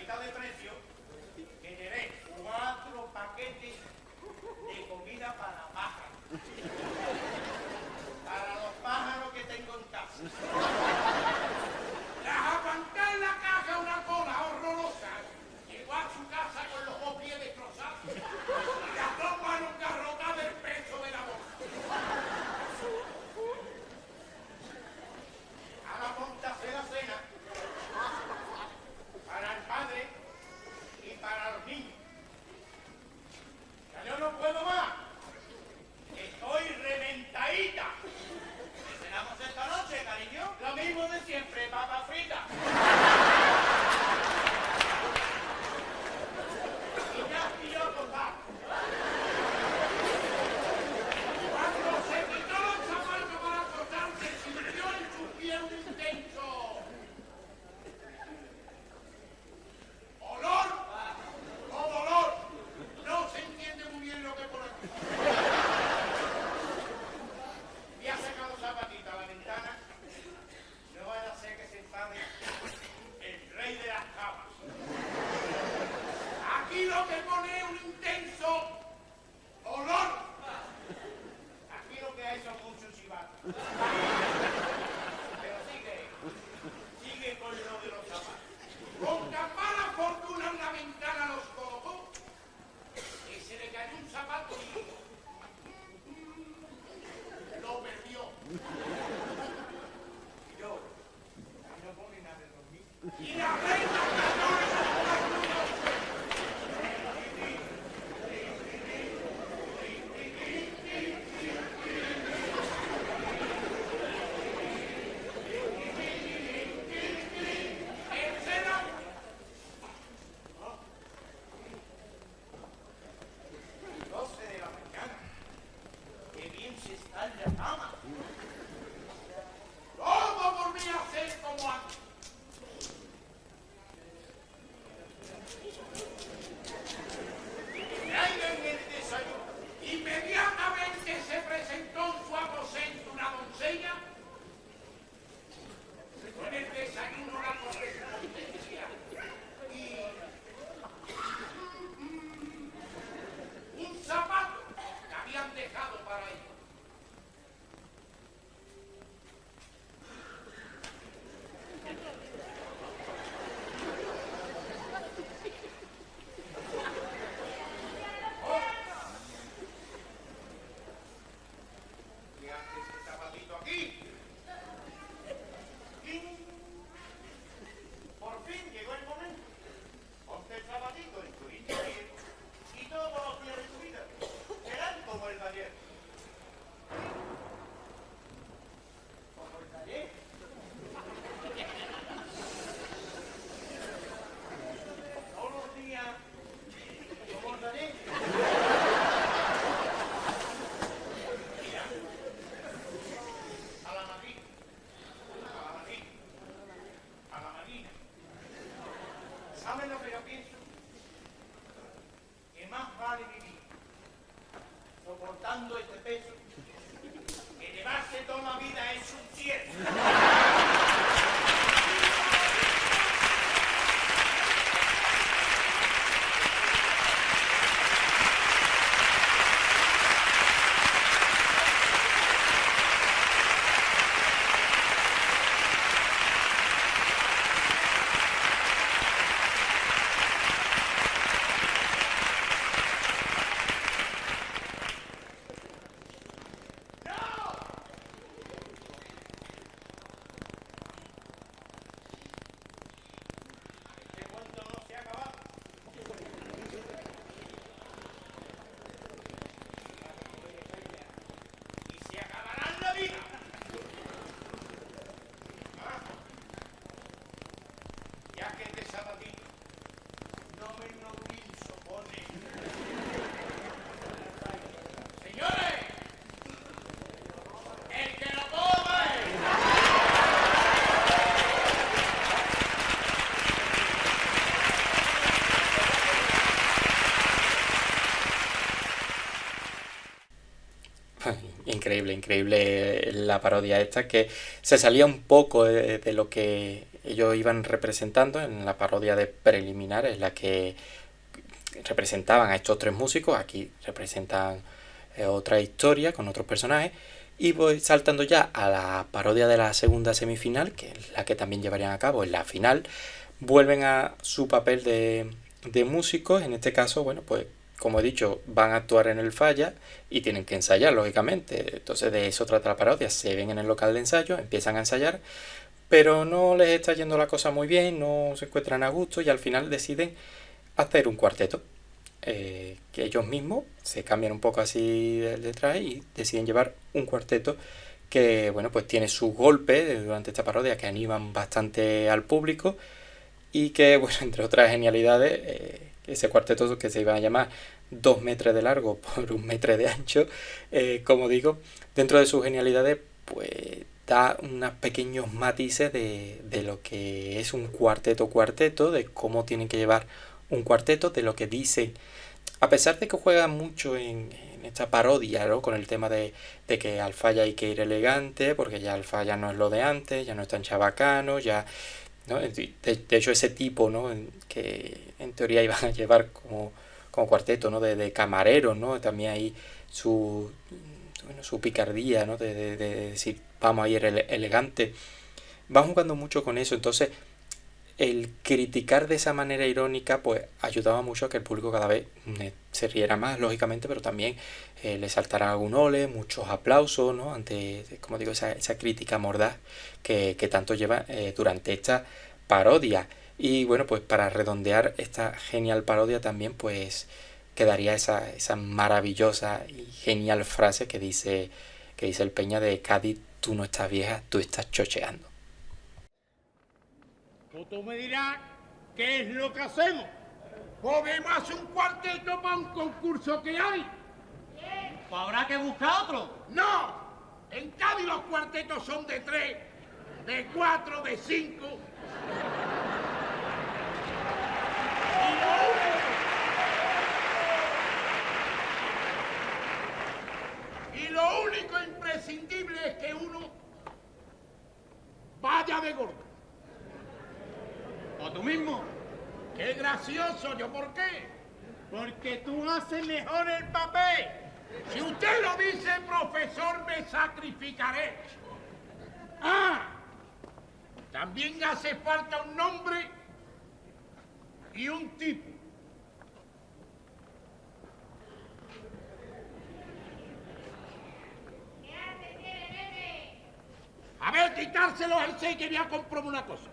mitad de precio, que te dé 4 paquetes de comida para pájaros. Para los pájaros que tengo en casa. Tras aguantar en la caja una cola horrorosa, llegó a su casa con los 2 pies destrozados y las 2 manos garrotadas del peso de la boca. A la monta hacer la cena para el padre y para los niños. Ya yo no puedo más. Estoy reventadita. ¿Qué cenamos esta noche, cariño? Lo mismo de siempre, papa frita. Y ya pillo a contar. Cuando se quitó los zapatos para acostarse, sintió en su pie un intenso olor o dolor. No se entiende muy bien lo que por aquí. Y ha sacado zapatita a la ventana. No vaya a ser que se enfade el rey de las camas. Aquí lo que pone es un intenso olor. Aquí lo que hay son muchos chivatos. Pero sigue con lo de los zapatos. Con tan mala fortuna en la ventana los colocó que se le cayó un zapato y lo perdió. Y yo, ahí no pone nada de dormir. Y la reina cayó en los Tercera, 12 de la mañana. Qué bien se está en la cama. todo volvía a ser como antes. Traigan el desayuno. Inmediatamente se presentó en su aposento una doncella con el desayuno la correspondencia y un zapato que habían dejado para ella. Y antes el zapatito aquí. ¡Ting! Por fin llegó el momento. Ponte el zapatito en tu interior y todos los días de tu vida serán como el de ayer. Como el de ayer. Todos los días como el de ayer. Mira, a la madrina, a la madrina, a la madrina. ¿Saben lo que yo pienso? Que más vale vivir soportando este peso que llevarse toda la vida en su cielo. Este cuento no se ha acabado. Y se acabará en la vida. Ah, ya que este zapatito no me lo pienso poner. Señores, el que lo ponga increíble, increíble la parodia esta, que se salía un poco de lo que ellos iban representando en la parodia de Preliminares, en la que representaban a estos tres músicos. Aquí representan otra historia con otros personajes. Y voy saltando ya a la parodia de la segunda semifinal, que es la que también llevarían a cabo en la final. Vuelven a su papel de músicos. En este caso, bueno, pues como he dicho, van a actuar en el Falla y tienen que ensayar, lógicamente. Entonces de eso trata la parodia. Se ven en el local de ensayo, empiezan a ensayar, pero no les está yendo la cosa muy bien, no se encuentran a gusto y al final deciden hacer un cuarteto. Que ellos mismos se cambian un poco así detrás y deciden llevar un cuarteto que, bueno, pues tiene sus golpes durante esta parodia que animan bastante al público y que, bueno, entre otras genialidades, ese cuarteto que se iba a llamar 2 metros de largo por 1 metro de ancho, como digo, dentro de sus genialidades, pues da unos pequeños matices de lo que es un cuarteto, de cómo tienen que llevar un cuarteto, de lo que dicen, a pesar de que juega mucho en esta parodia, ¿no? Con el tema de que al Falla hay que ir elegante, porque ya al Falla no es lo de antes, ya no es tan chabacano, ya, ¿no? De hecho ese tipo, ¿no? Que en teoría iban a llevar como cuarteto, ¿no? De camareros, ¿no? También hay su picardía, ¿no? De decir, vamos a ir elegante. Van jugando mucho con eso, entonces el criticar de esa manera irónica pues ayudaba mucho a que el público cada vez se riera más, lógicamente, pero también le saltara algún ole, muchos aplausos, ¿no? Ante, como digo, esa crítica mordaz que tanto lleva durante esta parodia. Y bueno, pues para redondear esta genial parodia también pues quedaría esa maravillosa y genial frase que dice el Peña de Cádiz: tú no estás vieja, tú estás chocheando. Pues tú me dirás qué es lo que hacemos. Podemos hacer un cuarteto para un concurso que hay. Pues habrá que buscar otro. No, en Cádiz los cuartetos son de 3, de 4, de 5. Y lo único imprescindible es que uno vaya de gordo. O tú mismo. ¡Qué gracioso! ¿Yo por qué? Porque tú haces mejor el papel. Si usted lo dice, profesor, me sacrificaré. Ah, también hace falta un nombre y un tipo. A ver, quitárselos al 6 que voy a comprobar una cosa.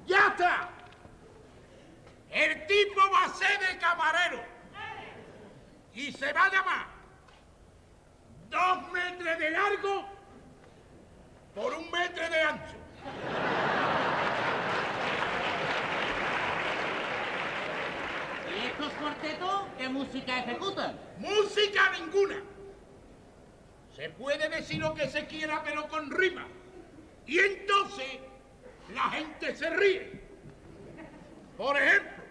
¡Ya está! El tipo va a ser de camarero. Y se va a llamar 2 metros de largo por 1 metro de ancho. ¿Y estos cuartetos qué música ejecutan? Música ninguna. Se puede decir lo que se quiera, pero con rima. Y entonces la gente se ríe. Por ejemplo,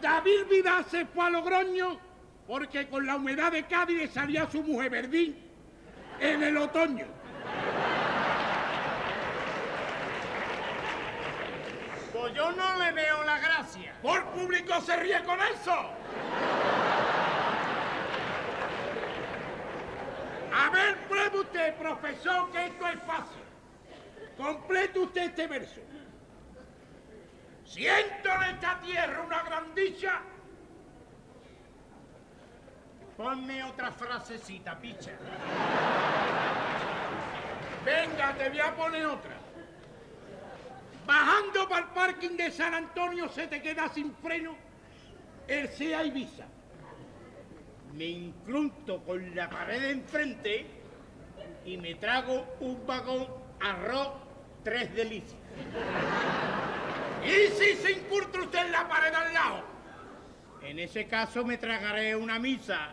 David Vidal se fue a Logroño porque con la humedad de Cádiz le salía su mujer verdín en el otoño. Pues yo no le veo la gracia. ¿Por público se ríe con eso? A ver, pruebe usted, profesor, que esto es fácil. Complete usted este verso. Siento en esta tierra una gran dicha. Ponme otra frasecita, picha. Venga, te voy a poner otra. Bajando para el parking de San Antonio se te queda sin freno el Sea Ibiza. me incrunto con la pared de enfrente y me trago un vagón arroz 3 delicias. ¿Y si se incurta usted en la pared al lado? En ese caso me tragaré una misa.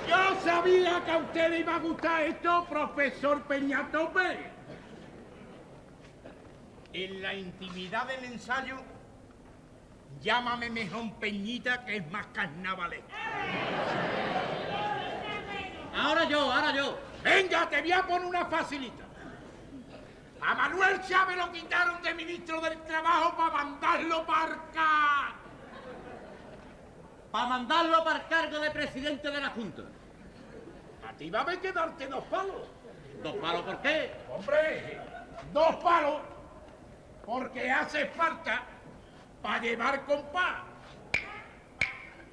Yo sabía que a usted le iba a gustar esto, profesor Peñatope. En la intimidad del ensayo, llámame mejor Peñita, que es más carnavalesco. Ahora yo. Venga, te voy a poner una facilita. A Manuel Chávez lo quitaron de ministro del Trabajo para mandarlo para acá. Para mandarlo para el cargo de presidente de la Junta. A ti va a haber que darte 2 palos. ¿2 palos por qué? Hombre, 2 palos porque hace falta para llevar compás.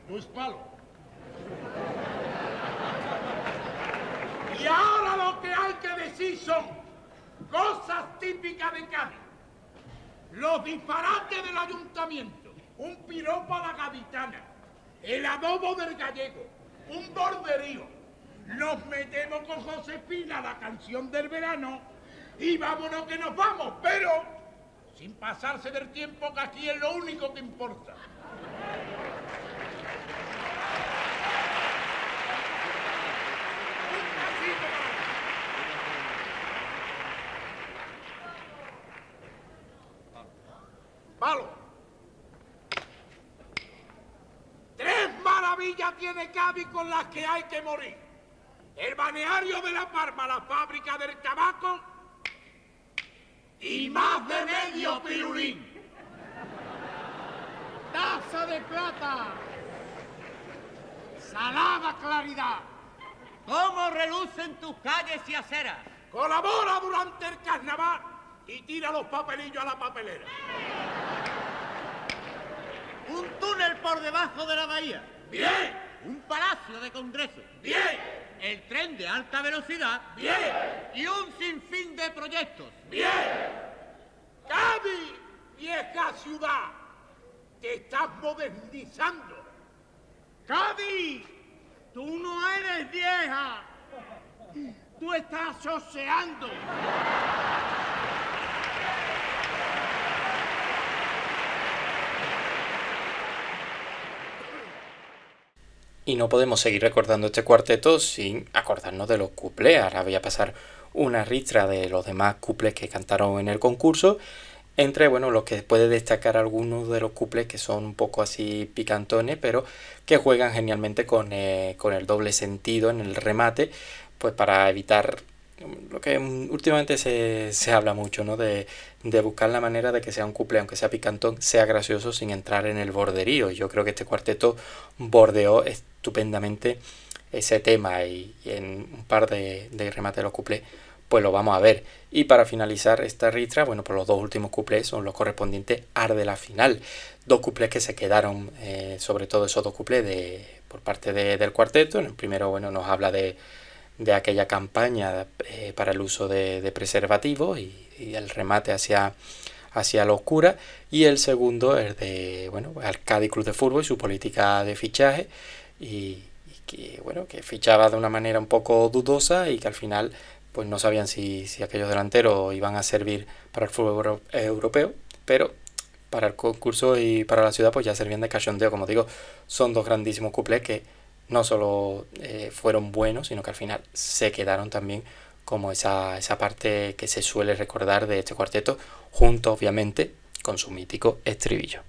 2 palos. Y ahora lo que hay que decir son cosas típicas de Cádiz. Los disparates del ayuntamiento, un piropo a la gaditana, el adobo del gallego, un borderío. Nos metemos con Josefina, la canción del verano, y vámonos que nos vamos, pero sin pasarse del tiempo, que aquí es lo único que importa. Palo. 3 maravillas tiene Cádiz con las que hay que morir. El balneario de La Palma, la fábrica del tabaco y más de medio pirulín. Taza de plata, salada claridad. ¿Cómo relucen tus calles y aceras? Colabora durante el carnaval y tira los papelillos a la papelera. Un túnel por debajo de la bahía. Bien, Un palacio de congreso. bien, El tren de alta velocidad. bien, Y un sinfín de proyectos. bien. Cádiz, vieja ciudad, te estás modernizando. Cádiz, tú no eres vieja, tú estás oseando. Y no podemos seguir recordando este cuarteto sin acordarnos de los cuplés. Ahora voy a pasar una ristra de los demás cuplés que cantaron en el concurso. Entre, bueno, los que puede destacar algunos de los cuplés que son un poco así picantones, pero que juegan genialmente con el doble sentido en el remate, pues para evitar lo que últimamente se habla mucho, ¿no? De buscar la manera de que sea un cuplé, aunque sea picantón, sea gracioso sin entrar en el borderío. Yo creo que este cuarteto bordeó estupendamente ese tema y en un par de remates de los cuplés pues lo vamos a ver. Y para finalizar esta ristra, bueno, pues los 2 últimos cuplés son los correspondientes al de la final. 2 cuplés que se quedaron, sobre todo esos 2 cuplés por parte del cuarteto. En el primero, bueno, nos habla de aquella campaña para el uso de preservativos y el remate hacia la oscura. Y el segundo es de, bueno, al Cádiz Club de Fútbol y su política de fichaje y que, bueno, que fichaba de una manera un poco dudosa y que al final pues no sabían si aquellos delanteros iban a servir para el fútbol europeo, pero para el concurso y para la ciudad pues ya servían de cachondeo. Como digo, son 2 grandísimos cuplés que no solo fueron buenos, sino que al final se quedaron también como esa parte que se suele recordar de este cuarteto, junto obviamente con su mítico estribillo.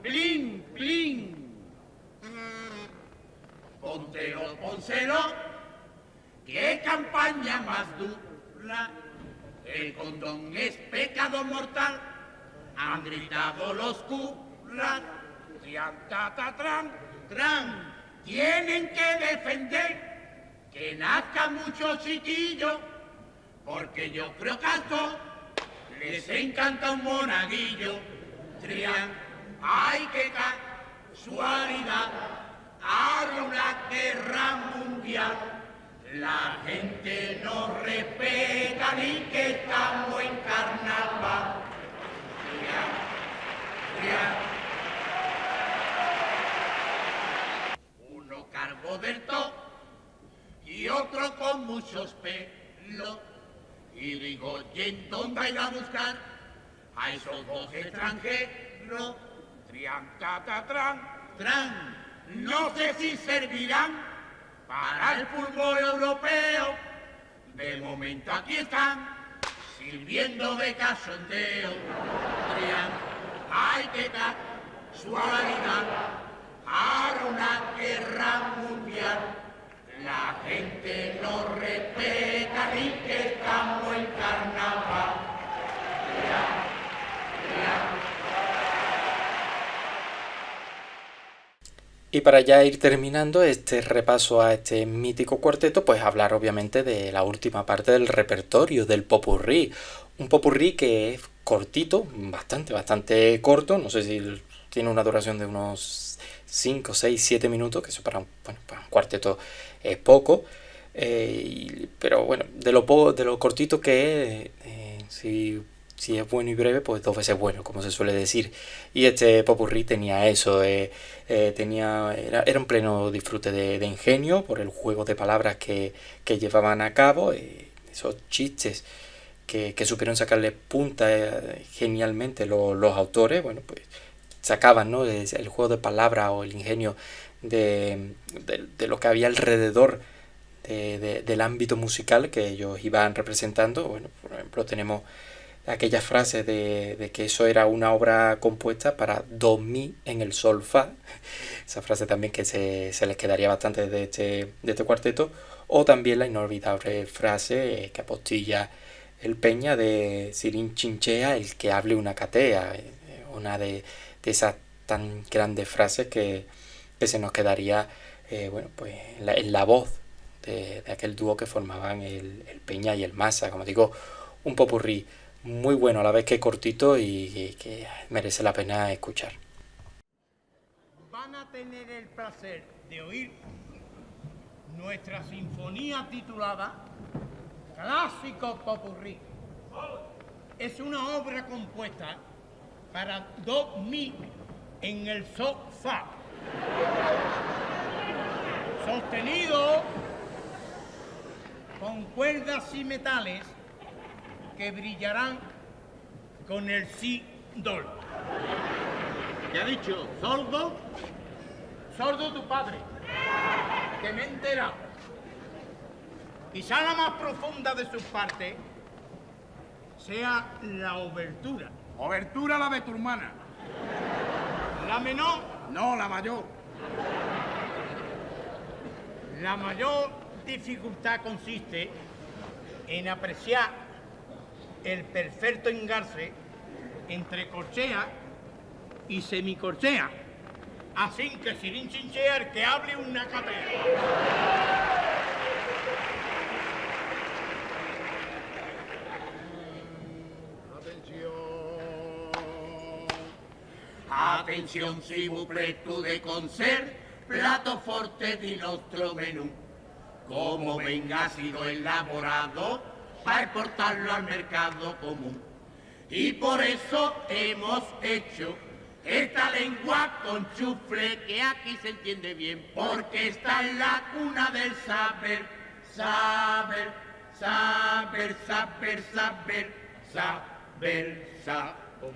plin, plin. Póntelo, pónselo, qué campaña más dura. El condón es pecado mortal, han gritado los curas. Triantatatrán, tran, tienen que defender que nazcan muchos chiquillos, porque yo creo que a estos les encanta un monaguillo. Trian, ay, qué casualidad, ahora una guerra mundial. La gente no respeta ni que estamos en carnaval. Trian, trian. Uno cargo del todo y otro con muchos pelos. Y digo, ¿y en dónde ir a buscar a esos dos extranjeros? Triantatatrán, tran, no sé si servirán para el fútbol europeo. De momento aquí están, sirviendo de cachondeo. Trian, ay, qué casualidad, ahora una guerra mundial. La gente no respeta ni que estamos en carnaval. Y para ya ir terminando este repaso a este mítico cuarteto, pues hablar obviamente de la última parte del repertorio, del popurrí. Un popurrí que es cortito, bastante corto, no sé si tiene una duración de unos 5, 6, 7 minutos, que eso para un cuarteto es poco, pero bueno, de lo cortito que es, si es bueno y breve, pues 2 veces bueno, como se suele decir. Y este popurrí tenía eso, era un pleno disfrute de ingenio por el juego de palabras que llevaban a cabo, esos chistes que supieron sacarle punta genialmente los autores. Bueno, pues sacaban, ¿no?, el juego de palabras o el ingenio de lo que había alrededor del ámbito musical que ellos iban representando. Bueno, por ejemplo, tenemos aquella frase de que eso era una obra compuesta para do, mi en el sol, fa. Esa frase también que se les quedaría bastante de este cuarteto. O también la inolvidable frase que apostilla el Peña de Sirin Chinchea, el que hable una catea. Una de esas tan grandes frases que se nos quedaría pues en la voz de aquel dúo que formaban el Peña y el Masa. Como digo, un popurrí muy bueno, a la vez que cortito y que merece la pena escuchar. Van a tener el placer de oír nuestra sinfonía titulada Clásico Popurrí. Es una obra compuesta para do, mi en el sol, fa, sostenido con cuerdas y metales que brillarán con el si, dol. ¿Qué ha dicho? ¿Sordo? Sordo tu padre, que me he enterado. Quizá la más profunda de sus partes sea la obertura. Obertura la de tu hermana. La menor, No, la mayor. la mayor dificultad consiste en apreciar el perfecto engarce entre corchea y semicorchea. Así que sin chinchea el que hable una catea. Atención, si vous plaît, tout de concert, plato forte de nuestro menú. Como venga ha sido elaborado para exportarlo al mercado común. Y por eso hemos hecho esta lengua con chufle que aquí se entiende bien, porque está en la cuna del saber, saber, saber, saber, saber, saber, saber. Con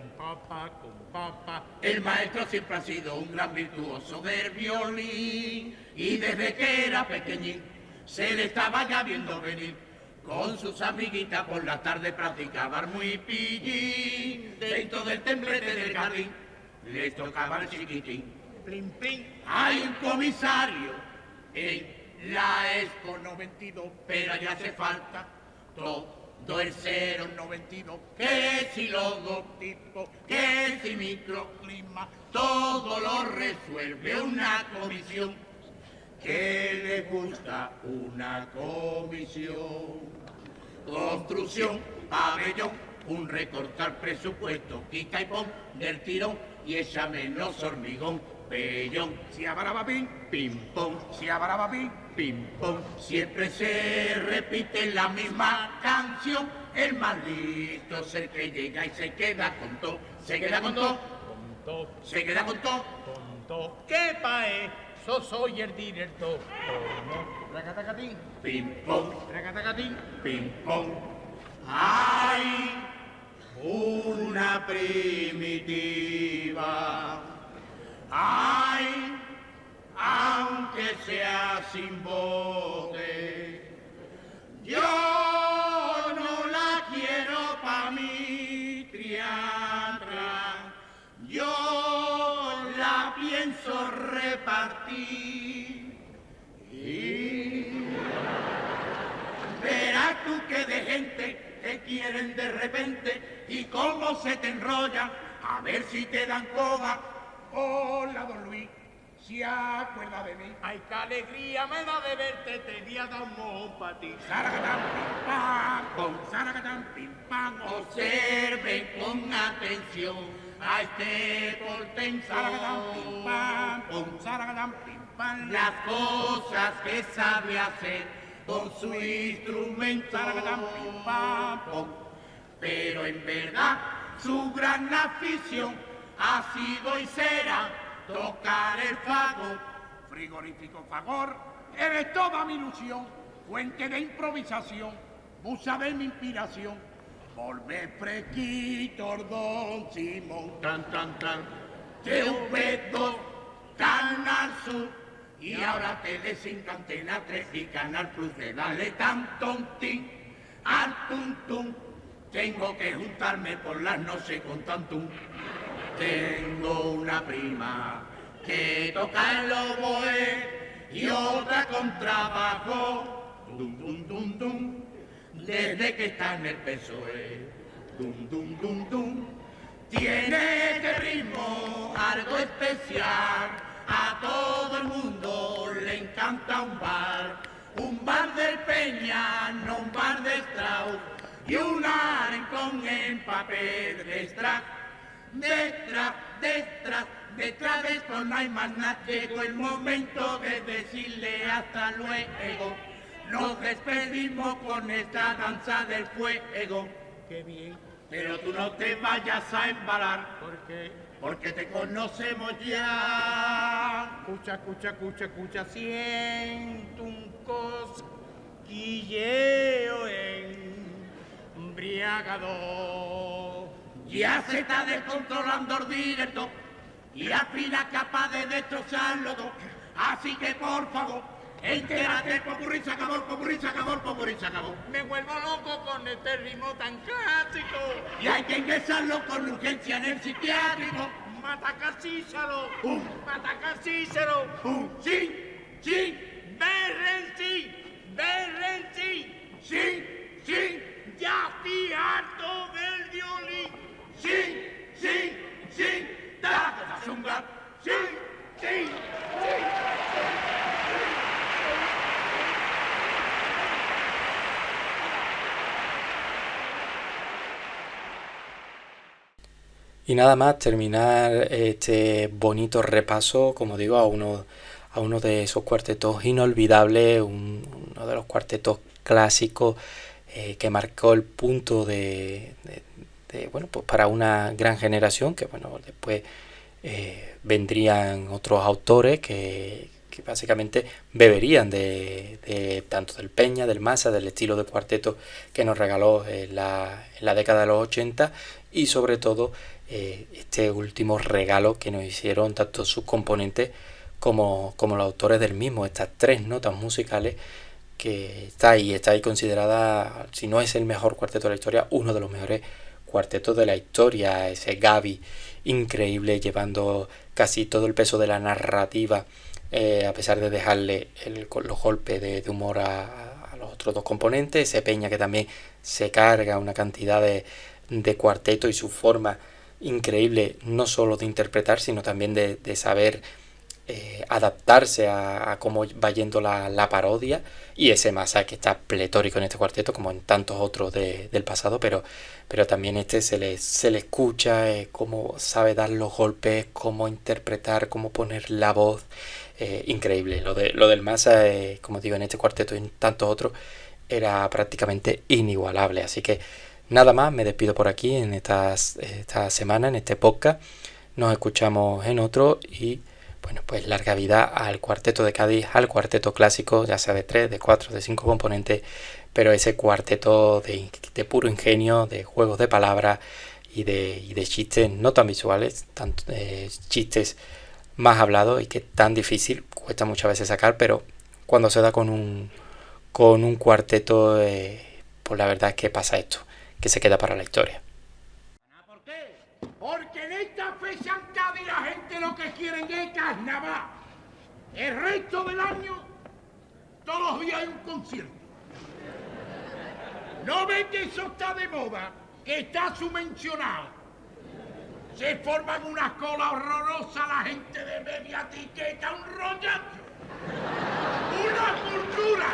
papa. El maestro siempre ha sido un gran virtuoso del violín y desde que era pequeñín se le estaba ya viendo venir. Con sus amiguitas por la tarde practicaban muy pillín dentro del templete del jardín. les tocaba al chiquitín. Plim, plim. Hay un comisario en la Expo 92, pero ya hace falta todo el 092. Que si logotipo, que si microclima, todo lo resuelve una comisión. Que le gusta una comisión. Construcción, pabellón, un recortar presupuesto, quita y pon del tirón y echa menos hormigón. Pellón, si abarabapín, pim pom, si abarabapín, pim pom. Siempre se repite la misma canción. El maldito es el que llega y se queda con todo. Se queda con todo, se queda con todo. ¿Qué pae? Soy el director. Racatacatín, Pim pom, racatacatín. pim pom. Hay una primitiva. Ay, aunque sea sin bote, yo no la quiero pa' mi triatra, yo la pienso repartir. Y verás tú que de gente te quieren de repente y cómo se te enrollan, a ver si te dan coba. Hola, don Luis, ¿se acuerda de mí? Ay, qué alegría me da de verte, te voy a dar un mojón pa' ti. Saragatán, pim, pam, pom, saragatán, pim, pam. Observen con atención a este portento. Saragatán, pim, pam, pom, saragatán, pim, pam. Las cosas que sabe hacer con su instrumento. Saragatán, pim, pam, pom. Pero en verdad su gran afición ha sido y será tocar el fagot. Frigorífico Fagor, eres toda mi ilusión, fuente de improvisación, musa de mi inspiración. Volver fresquito, don Simón. Tan, tan, tan. TV2, Canal Sur, y ahora Tele 5, Antena 3 y Canal Plus. De darle tan tontín al tuntum. Tengo que juntarme por las noches con tantum. Tengo una prima que toca el oboe y otra con trabajo. Dum, dum, dum, dum. Desde que está en el PSOE. Dum, dum, dum, dum. Tiene este ritmo algo especial. A todo el mundo le encanta un bar. Un bar del Peña, no un bar de Strauss. Y un arencón en papel de extract. Detrás de esto no hay más nada. Llegó el momento de decirle hasta luego. Nos despedimos con esta danza del fuego. Qué bien. Pero tú no te vayas a embalar, ¿Por qué? porque te conocemos ya. Escucha, escucha, escucha, escucha. Siento un cosquilleo embriagador. Ya se está descontrolando el directo y al final capaz de destrozarlo todo. Así que por favor, entérate, el popurrí se acabó, el popurrí se acabó, el popurrí se acabó. Me vuelvo loco con este ritmo tan clásico. Y hay que ingresarlo con urgencia en el psiquiátrico. Mataca Cícero. ¡Pum! Mataca Cícero. ¡Sí! ¡Sí! Berrenci. Berrenci. ¡Sí! ¡Sí! Ya estoy harto del violín. ¡Sí! ¡Sí! ¡Sí! ¡Da! ¡Zunga! ¡Sí! ¡Sí! Y nada más terminar este bonito repaso, como digo, a uno de esos cuartetos inolvidables, uno de los cuartetos clásicos que marcó el punto bueno, pues para una gran generación, que bueno, después vendrían otros autores que básicamente beberían de tanto del Peña, del Massa, del estilo de cuarteto que nos regaló en la década de los 80 y sobre todo este último regalo que nos hicieron tanto sus componentes como los autores del mismo, estas tres notas musicales que está ahí considerada, si no es el mejor cuarteto de la historia, uno de los mejores cuartetos de la historia, ese Gaby increíble llevando casi todo el peso de la narrativa, a pesar de dejarle los golpes de humor a los otros dos componentes, ese Peña que también se carga una cantidad de cuarteto y su forma increíble no solo de interpretar sino también de saber adaptarse a cómo va yendo la parodia, y ese Massa que está pletórico en este cuarteto como en tantos otros del pasado, pero también se le escucha cómo sabe dar los golpes, cómo interpretar, cómo poner la voz, increíble. Lo del Massa, como digo, en este cuarteto y en tantos otros era prácticamente inigualable. Así que nada más, me despido por aquí en esta semana, en este podcast. Nos escuchamos en otro y bueno, pues larga vida al cuarteto de Cádiz, al cuarteto clásico, ya sea de 3, de 4, de 5 componentes, pero ese cuarteto de puro ingenio, de juegos de palabras y de chistes no tan visuales, chistes más hablados y que tan difícil, cuesta muchas veces sacar, pero cuando se da con un cuarteto, pues la verdad es que pasa esto, que se queda para la historia. ¿Por qué? Porque en esta fecha en Cádiz la gente lo que quieren es carnaval. El resto del año, todos los días hay un concierto. ¿No ven que eso está de moda? Que está subvencionado. Se forman unas colas horrorosas, la gente de media etiqueta, un rollazo. Una cultura.